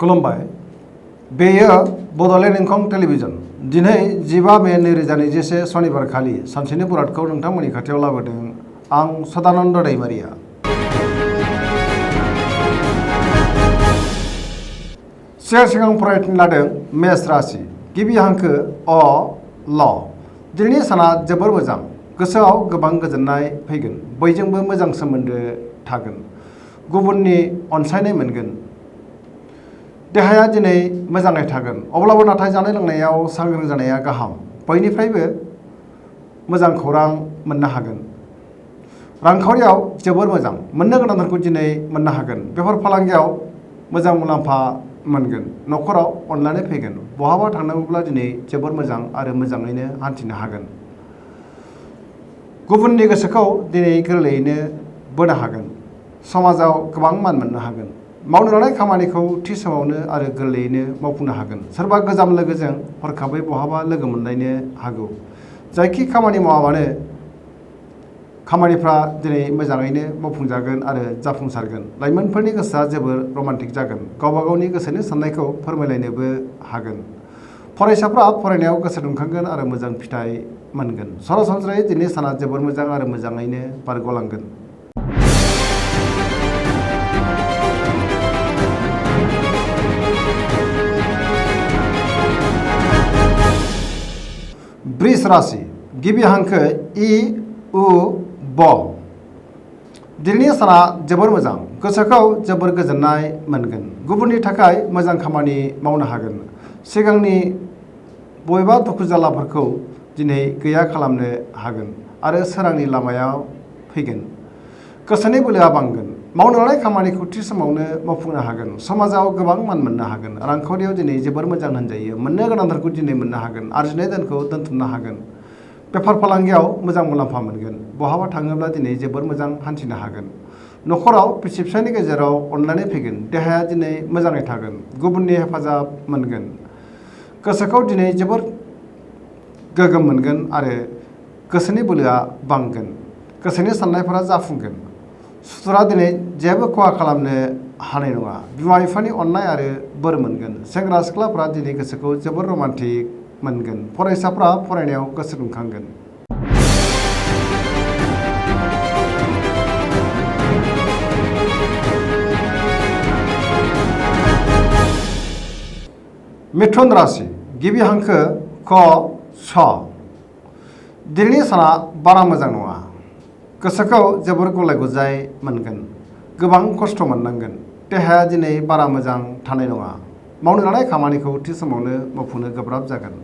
खुलुमबाय। बेयो बड'लेण्ड इंखं टेलिभिजन। दिनै 15 मे 2021 शनिबार खालि सानसेनि बुरादखौ नोंथांमोननि खाथियाव लाबोदों आं सदानन्द दैमारिया। सिगां फरायनो लादों मेष राशि। गिबि हांखो अ ल। दिनैनि साना जोबोर मोजां। गोसोआव गोबां गोजोननाय फैगोन। बयजोंबो मोजां सोमोन्दो थागोन। गुबुननि अनसायनाय मोनगोन। देहाया दिनै मोजाङै थागोन। अब्लाबो नाथाय जानाय लोंनायाव सांग्रां जानाया गाहाम। बयनिफ्रायबो मोजां खौरां मोननो हागोन। रांखावरियाव जोबोर मोजां। मोननो गोनांफोरखौ दिनै मोननो हागोन। बेफार फालांगियाव मोजां मुलाम्फा मोनगोन। न'खराव अनलायनाय फैगोन। बहाबा थांनांगौब्ला दिनै जोबोर मोजां आरो मोजाङैनो हान्थिनो हागोन। गुबुननि गोसोखौ दिनै गोरलैयैनो बोनो हागोन। समाजाव गोबां मान मोननो हागोन। मावनो लानाय खामानिखौ थि समावनो आरो गोरलैयैनो मावफुंनो हागोन। सोरबा गोजाम लोगोजों हरखाबै बहाबा लोगो मोनलायनो हागौ। जायखि खामानि मावाबानो खामानिफ्रा दिनै मोजाङैनो मावफुंजागोन आरो जाफुंसारगोन। लाइमोनफोरनि गोसोआ जोबोर रमान्टिक जागोन। गावबा गावनि गोसोनि साननायखौ फोरमायलायनोबो हागोन। फरायसाफ्रा फरायनायाव गोसो दुंखांगोन आरो मोजां फिथाइ मोनगोन। सरासनस्रायै दिनै साना जोबोर मोजां आरो मोजाङैनो बारग'लांगोन। वृष राशि। गिबि हांखो इ उ ब। दिनैनि साना जोबोर मोजां। गोसोखौ जोबोर गोजोननाय मोनगोन। गुबुननि थाखाय मोजां खामानि मावनो हागोन। सिगांनि बबेबा दुखु जारलाफोरखौ दिनै गैया खालामनो हागोन आरो सोरांनि लामायाव फैगोन। गोसोनि बोलोआ बांगोन। मावनो लानाय खामानिखौ थि समावनो मावफुंनो हागोन। समाजाव गोबां मान मोननो हागोन। रांखावरियाव दिनै जोबोर मोजां होनजायो। मोननो गोनांफोरखौ दिनै मोननो हागोन। आरजिनाय धोनखौ दोनथुमनो हागोन। बेफार फालांगियाव मोजां मुलाम्फा मोनगोन। बहाबा थाङोब्ला दिनै जोबोर मोजां हान्थिनो हागोन। न'खराव बिसि फिसायनि गेजेराव अनलायनाय फैगोन। देहाया दिनै मोजाङै थागोन। गुबुननि हेफाजाब मोनगोन। गोसोखौ दिनै जोबोर गोग्गोम मोनगोन आरो गोसोनि बोलोआ बांगोन। गोसोनि साननायफोरा जाफुंगोन। सुथुरा दिनै जेबो खहा खालामनो हानाय नङा। बिमा बिफानि अननाय आरो बोर मोनगोन। सेंग्रा सिख्लाफ्रा दिनै गोसोखौ जोबोर रमान्टिक मोनगोन। फरायसाफ्रा फरायनायाव गोसो दुंखांगोन। मिथुन राशि। गिबि हांखो क छ। दिनैनि साना बारा मोजां नङा। गोसोखौ जोबोर गुलाय गुजाय मोनगोन। गोबां खस्थ' मोननांगोन। देहाया दिनै बारा मोजां थानाय नङा। मावनो लानाय खामानिखौ थि समावनो मावफुंनो गोब्राब जागोन।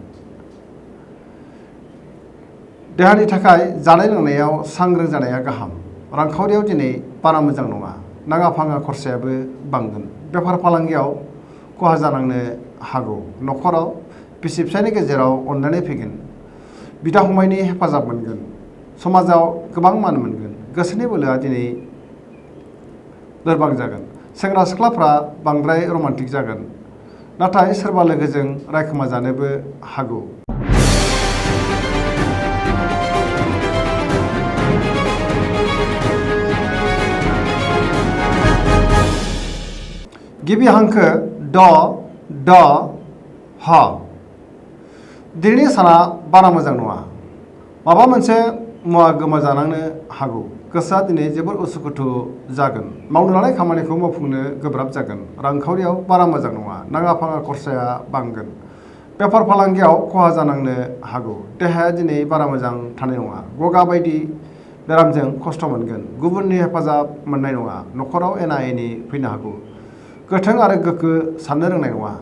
देहानि थाखाय जानाय लोंनायाव सांग्रां जानाया गाहाम। रांखावरियाव दिनै बारा मोजां नङा। नाङा फाङा खरसायाबो बांगोन। बेफार फालांगियाव खहा जानांनो हागौ। न'खराव बिसि फिसायनि गेजेराव अनलायनाय फैगोन। बिदा फंबायनि हेफाजाब मोनगोन। समाजाव गोबां मान मोनगोन। गोसोनि बोलोआ दिनै लोरबां जागोन। सेंग्रा सिख्लाफ्रा बांद्राय रमान्टिक जागोन। नाथाय सोरबा लोगोजों रायखोमा जानोबो हागौ। गिबि हांखो ड ड ह। दिनैनि साना बारा मोजां नङा। माबा मोनसे मुवा गोमाजानांनो हागौ। गोसोआ दिनै जोबोर उसुखुथु जागोन। मावनो लानाय खामानिखौ मावफुंनो गोब्राब जागोन। रांखावरियाव बारा मोजां नङा। नाङा फाङा खरसाया बांगोन। बेफार फालांगियाव खहा जानांनो हागौ। देहाया दिनै बारा मोजां थानाय नङा। गगा बायदि बेरामजों खस्थ' मोनगोन। गुबुननि हेफाजाब मोननाय नङा। न'खराव एना एनि फैनो हागौ। गोथों आरो गोग्गो साननो रोंनाय नङा।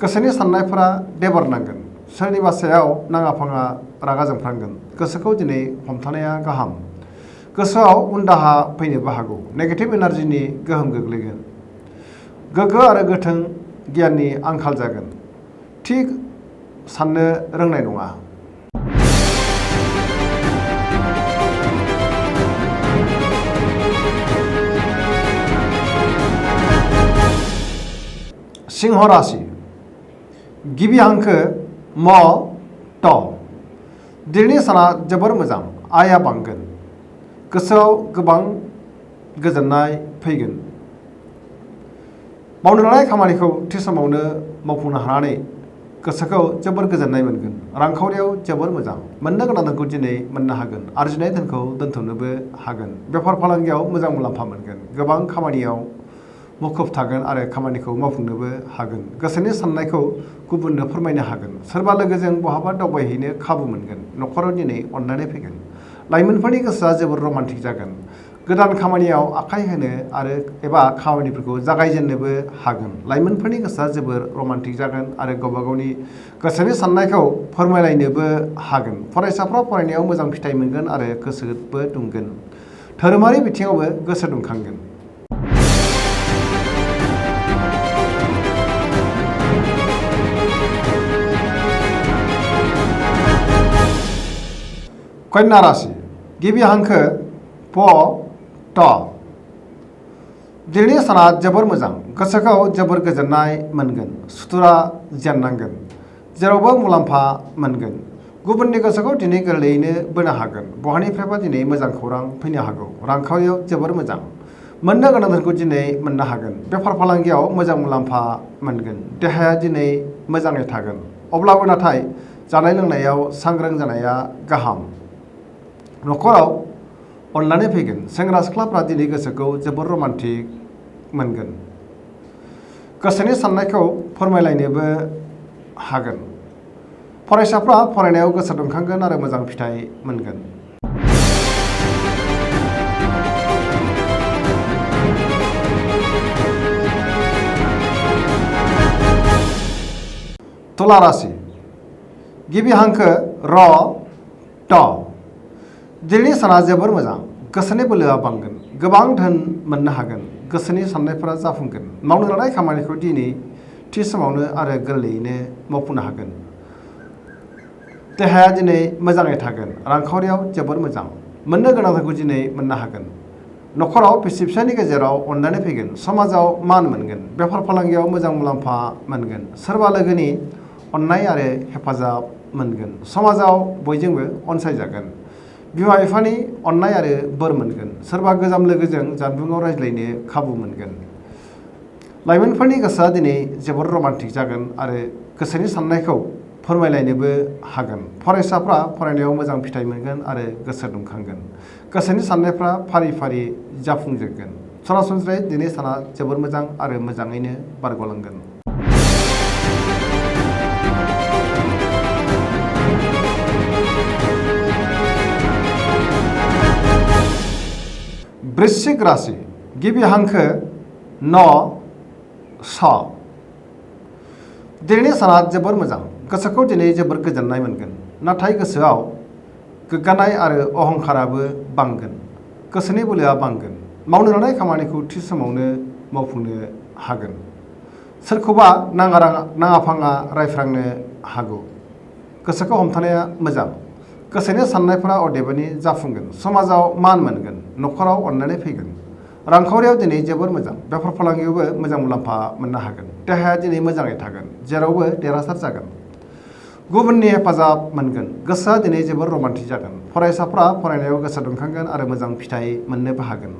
गोसोनि साननायफोरा देबारनांगोन। सोरनिबा सायाव नाङा फाङा रागा जोंफ्लांगोन। गोसोखौ दिनै हमथानाया गाहाम। गोसोआव उनदाहा फैनोबो हागौ। नेगेटिभ एनार्जिनि गोहोम गोग्लैगोन। गोग्गो आरो गोथों गियाननि आंखाल जागोन। थि साननो रोंनाय नङा। सिंह राशि। गिबि हांखो म ट। दिनैनि साना जोबोर मोजां। आयआ बांगोन। गोसोआव गोबां गोजोननाय फैगोन। मावनो लानाय खामानिखौ थि समावनो मावफुंनो हानानै गोसोखौ जोबोर गोजोननाय मोनगोन। रांखावरियाव जोबोर मोजां। मोननो गोनां धोनखौ दिनै मोननो हागोन। आरजिनाय धोनखौ दोनथुमनोबो हागोन। बेफार फालांगियाव मोजां मुलाम्फा मोनगोन। गोबां खामानियाव मुखुब थागोन आरो खामानिखौ मावफुंनोबो हागोन। गोसोनि साननायखौ गुबुननो फोरमायनो हागोन। सोरबा लोगोजों बहाबा दावबायहैनो खाबु मोनगोन। न'खराव दिनै अननानै फैगोन। लाइमोनफोरनि गोसोआ जोबोर रमान्टिक जागोन। गोदान खामानियाव आखाइ होनो आरो एबा खामानिफोरखौ जागायजेननोबो हागोन। लाइमोनफोरनि गोसोआ जोबोर रमान्टिक जागोन आरो गावबा गावनि गोसोनि साननायखौ फोरमायलायनोबो हागोन। फरायसाफ्रा फरायनायाव मोजां फिथाइ मोनगोन आरो गोसोबो दुंगोन। धोरोमारि बिथिङावबो गोसो दुंखांगोन। कन्या राशि गिबि हांखो प ट। दिनैनि साना जोबोर मोजां। गोसोखौ जोबोर गोजोननाय मोनगोन। सुथुरा जेननांगोन। जेरावबो मुलाम्फा मोनगोन। गुबुननि गोसोखौ दिनै गोरलैयैनो बोनो हागोन। बहानिफ्रायबा दिनै मोजां खौरां फैनो हागौ। रांखावरियाव जोबोर मोजां। मोननो गोनां धोनखौ दिनै मोननो हागोन। बेफार फालांगियाव मोजां मुलाम्फा मोनगोन। देहाया दिनै मोजाङै थागोन। अब्लाबो नाथाय जानाय लोंनायाव सांग्रां जानाया गाहाम। न'खराव अननानै फैगोन। सेंग्रा सिख्लाफ्रा दिनै गोसोखौ जोबोर रमान्टिक मोनगोन। गोसोनि साननायखौ फोरमायलायनोबो हागोन। फरायसाफ्रा फरायनायाव गोसो दुंखांगोन आरो मोजां फिथाइ मोनगोन। तुला राशि गिबि हांखो र ट। दिनैनि साना जोबोर मोजां। गोसोनि बोलोआ बांगोन। गोबां धोन मोननो हागोन। गोसोनि साननायफोरा जाफुंगोन। मावनो लानाय खामानिखौ दिनै थि समावनो आरो गोरलैयैनो मावफुंनो हागोन। देहाया दिनै मोजाङै थागोन। रांखावरियाव जोबोर मोजां। मोननो गोनां धोनखौ दिनै मोननो हागोन। न'खराव बिसि फिसायनि गेजेराव अननानै फैगोन। समाजाव मान मोनगोन। बेफार फालांगियाव मोजां मुलाम्फा मोनगोन। सोरबा लोगोनि अननाय आरो हेफाजाब मोनगोन। समाजाव बयजोंबो अनसायजागोन। बिमा बिफानि अननाय आरो बोर मोनगोन। सोरबा गोजाम लोगोजों जानबुङाव रायज्लायनो खाबु मोनगोन। लाइमोनफोरनि गोसोआ दिनै जोबोर रमान्टिक जागोन आरो गोसोनि साननायखौ फोरमायलायनोबो हागोन। फरायसाफ्रा फरायनायाव मोजां फिथाइ मोनगोन आरो गोसो दुंखांगोन। गोसोनि साननायफ्रा फारि फारि जाफुंजोबगोन। सरासनस्रायै दिनै साना जोबोर मोजां आरो मोजाङैनो बारग'लांगोन। वृश्चिक राशि गिबि हांखो न स। दिनैनि साना जोबोर मोजां। गोसोखौ दिनै जोबोर गोजोननाय मोनगोन। नाथाय गोसोआव गोग्गानाय आरो अहंखाराबो बांगोन। गोसोनि बोलोआ बांगोन। मावनो लानाय खामानिखौ थि समावनो मावफुंनो हागोन। सोरखौबा नाङा फाङा रायफ्रांनो हागौ। गोसोखौ हमथानाया मोजां। गोसोनि साननायफोरा अदेबानि जाफुंगोन। समाजाव मान मोनगोन। न'खराव अननानै फैगोन। रांखावरियाव दिनै जोबोर मोजां। बेफार फालांगियावबो मोजां मुलाम्फा मोननो हागोन। देहाया दिनै मोजाङै थागोन। जेरावबो देरहासार जागोन। गुबुननि हेफाजाब मोनगोन। गोसोआ दिनै जोबोर रमान्टिक जागोन। फरायसाफ्रा फरायनायाव गोसो दुंखांगोन आरो मोजां फिथाइ मोननोबो हागोन।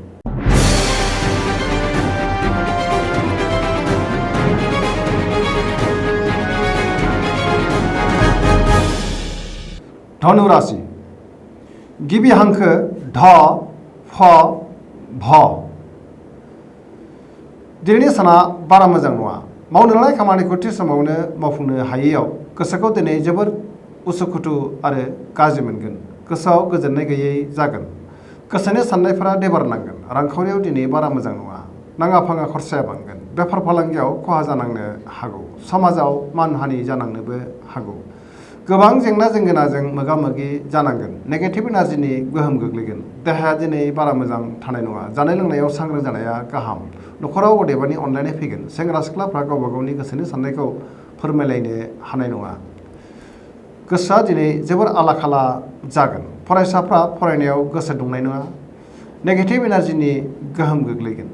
धनु राशि गिबि हांखो ध फ भ। दिनैनि साना बारा मोजां नङा। मावनो लानाय खामानिखौ थि समावनो मावफुंनो हायैयाव गोसोखौ दिनै जोबोर उसुखुथु आरो गाज्रि मोनगोन। गोसोआव गोजोननाय गैयै जागोन। गोसोनि साननायफोरा देबार नांगोन। रांखावरियाव दिनै बारा मोजां नङा। नाङा फाङा खरसाया बांगोन। बेफार फालांगियाव खहा जानांनो हागौ। समाजाव मानहानि जानांनोबो हागौ। गोबां जेंना जेंगोनाजों मोगा मोगि जानांगोन। नेगेटिभ एनार्जिनि गोहोम गोग्लैगोन। देहाया दिनै बारा मोजां थानाय नङा। जानाय लोंनायाव सांग्रां जानाया गाहाम। न'खराव अदेबानि अनलायनाय फैगोन। सेंग्रा सिख्लाफ्रा गावबा गावनि गोसोनि साननायखौ फोरमायलायनो हानाय नङा। गोसोआ दिनै जोबोर आला खाला जागोन। फरायसाफ्रा फरायनायाव गोसो दुंनाय नङा। नेगेटिभ एनार्जिनि गोहोम गोग्लैगोन।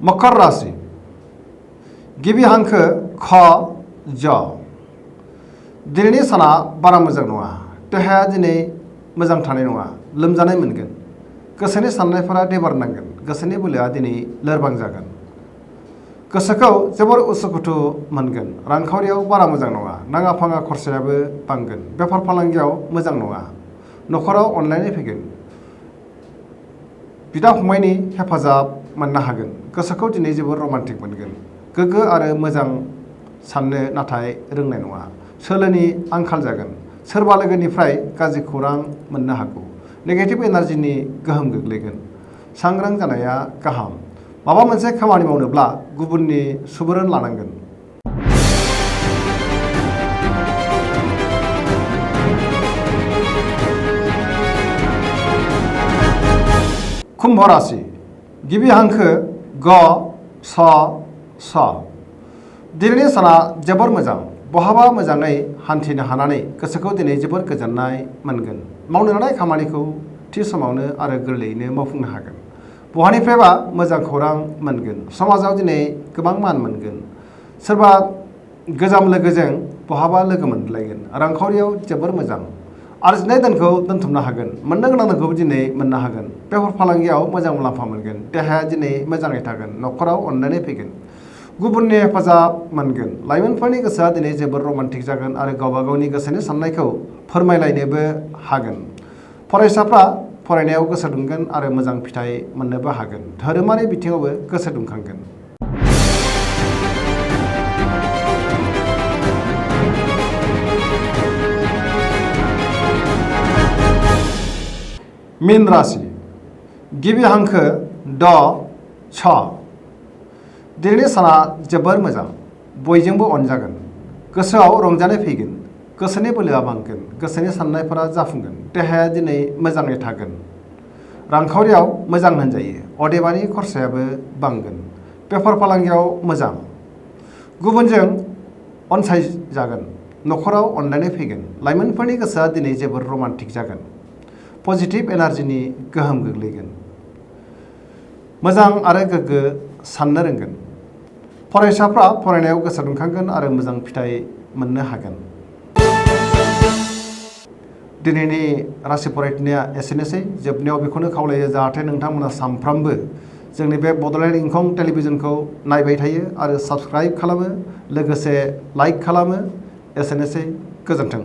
मकर राशि गिबि हांखो ख ज। दिनैनि साना बारा मोजां नङा, देहाया दिनै मोजां थानाय नङा, लोमजानाय मोनगोन, गोसोनि साननायफोरा देबारनांगोन, गोसोनि बोलोआ दिनै लोरबां जागोन, गोसोखौ जोबोर उसुखुथु मोनगोन, रांखावरियाव बारा मोजां नङा, नाङा फाङा खरसायाबो बांगोन, बेफार फालांगियाव मोजां नङा, न'खराव अनलायनाय फैगोन, बिदा फंबायनि हेफाजाब मोननो हागोन, गोसोखौ दिनै जोबोर रमान्टिक मोनगोन, गोग्गो आरो मोजां साननो नाथाय रोंनाय नङा, सोलोनि आंखाल जागोन, सोरबा लोगोनिफ्राय गाज्रि खौरां मोननो हागौ, नेगेटिभ एनार्जिनि गोहोम गोग्लैगोन, सांग्रां जानाया गाहाम, माबा मोनसे खामानि मावनोब्ला गुबुननि सुबुरुन लानांगोन। कुम्भ राशि गिबि हांखो ग स स। दिनैनि साना जोबोर मोजां, बहाबा मोजाङै हान्थिनो हानानै गोसोखौ दिनै जोबोर गोजोननाय मोनगोन, मावनो लानाय खामानिखौ थि समावनो आरो गोरलैयैनो मावफुंनो हागोन, बहानिफ्रायबा मोजां खौरां मोनगोन, समाजाव दिनै गोबां मान मोनगोन, सोरबा गोजाम लोगोजों बहाबा लोगो मोनलायगोन, रांखावरियाव जोबोर मोजां, आरजिनाय धोनखौ दोनथुमनो हागोन, मोननो गोनां धोनखौ दिनै मोननो हागोन, बेफार फालांगियाव मोजां मुलाम्फा मोनगोन, देहाया दिनै मोजाङै थागोन, न'खराव अनलायनाय फैगोन, गुबुननि हेफाजाब मोनगोन, लाइमोनफोरनि गोसोआ दिनै जोबोर रमान्टिक जागोन आरो गावबा गावनि गोसोनि साननायखौ फोरमायलायनोबो हागोन, फरायसाफ्रा फरायनायाव गोसो दुंगोन आरो मोजां फिथाइ मोननोबो हागोन, धोरोमारि बिथिङावबो गोसो दुंखांगोन। मीन राशि गिबि हांखो ड छ। दिनैनि साना जोबोर मोजां, बयजोंबो अनजागोन, गोसोआव रंजानाय फैगोन, गोसोनि बोलोआ बांगोन, गोसोनि साननायफोरा जाफुंगोन, देहाया दिनै मोजाङै थागोन, रांखावरियाव मोजां होनजायो, अदेबानि खरसायाबो बांगोन, बेफार फालांगियाव मोजां, गुबुनजों अनसायजागोन, न'खराव अनलायनाय फैगोन, लाइमोनफोरनि गोसोआ दिनै जोबोर रमान्टिक जागोन, पजिटिभ एनार्जिनि गोहोम गोग्लैगोन, मोजां आरो गोग्गो साननो रोंगोन, फरायसाफ्रा फरायनायाव गोसो दुंखांगोन आरो मोजां फिथाइ मोननो हागोन। दिनैनि राशि फरायथिनाया एसेनोसै, जोबनायाव बेखौनो खावलायो जाहाथे नोंथांमोना सानफ्रामबो जोंनि बे बड'लेण्ड इंखं टेलिभिजनखौ नायबाय थायो आरो साबस्क्राइब खालामो, लोगोसे लाइक खालामो। एसेनोसै, गोजोन्थों।